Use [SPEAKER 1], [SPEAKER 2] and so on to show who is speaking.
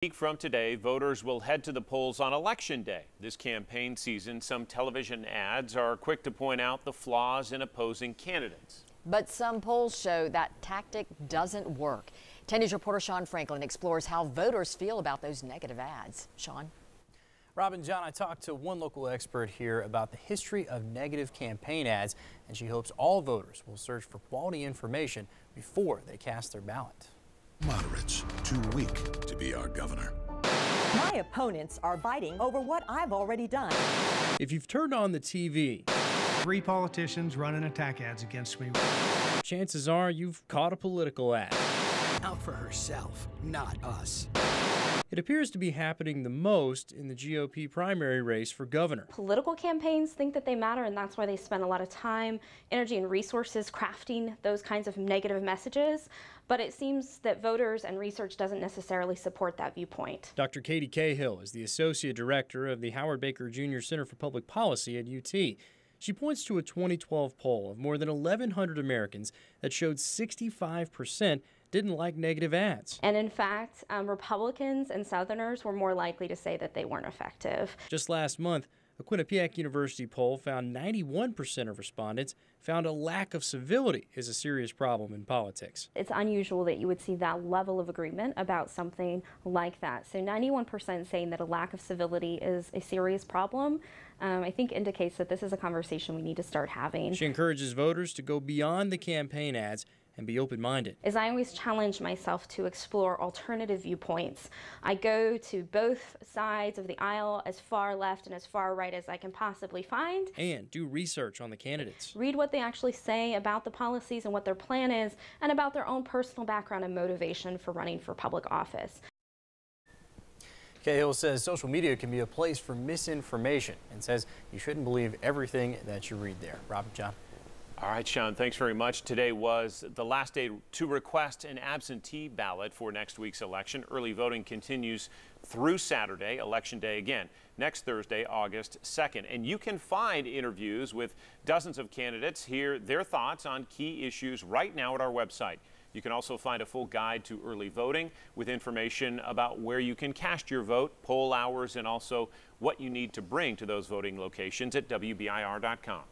[SPEAKER 1] A week from today, voters will head to the polls on Election Day. This campaign season, some television ads are quick to point out the flaws in opposing candidates.
[SPEAKER 2] But some polls show that tactic doesn't work. 10 News reporter Sean Franklin explores how voters feel about those negative ads. Sean?
[SPEAKER 3] Robin, John, I talked to one local expert here about the history of negative campaign ads, and she hopes all voters will search for quality information before they cast their ballot.
[SPEAKER 4] Moderates, too weak to be our governor.
[SPEAKER 5] My opponents are fighting over what I've already done.
[SPEAKER 6] If you've turned on the TV,
[SPEAKER 7] 3 politicians running attack ads against me.
[SPEAKER 6] chances are you've caught a political ad.
[SPEAKER 8] Out for herself, not us.
[SPEAKER 6] It appears to be happening the most in the GOP primary race for governor.
[SPEAKER 9] Political campaigns think that they matter, and that's why they spend a lot of time, energy, and resources crafting those kinds of negative messages. But it seems that voters and research doesn't necessarily support that viewpoint.
[SPEAKER 6] Dr. Katie Cahill is the Associate Director of the Howard Baker Jr. Center for Public Policy at UT. She points to a 2012 poll of more than 1,100 Americans that showed 65% didn't like negative ads.
[SPEAKER 9] And in fact, Republicans and Southerners were more likely to say that they weren't effective.
[SPEAKER 6] Just last month, a Quinnipiac University poll found 91% of respondents found a lack of civility is a serious problem in politics.
[SPEAKER 9] It's unusual that you would see that level of agreement about something like that. So 91% saying that a lack of civility is a serious problem, I think indicates that this is a conversation we need to start having.
[SPEAKER 6] She encourages voters to go beyond the campaign ads and be open-minded.
[SPEAKER 9] As I always challenge myself to explore alternative viewpoints, I go to both sides of the aisle, as far left and as far right as I can possibly find.
[SPEAKER 6] And do research on the candidates.
[SPEAKER 9] Read what they actually say about the policies and what their plan is, and about their own personal background and motivation for running for public office.
[SPEAKER 3] Cahill says social media can be a place for misinformation and says you shouldn't believe everything that you read there. Robert, John.
[SPEAKER 1] All right, Sean, thanks very much. Today was the last day to request an absentee ballot for next week's election. Early voting continues through Saturday, Election Day again, next Thursday, August 2nd. And you can find interviews with dozens of candidates, hear their thoughts on key issues right now at our website. You can also find a full guide to early voting with information about where you can cast your vote, poll hours, and also what you need to bring to those voting locations at WBIR.com.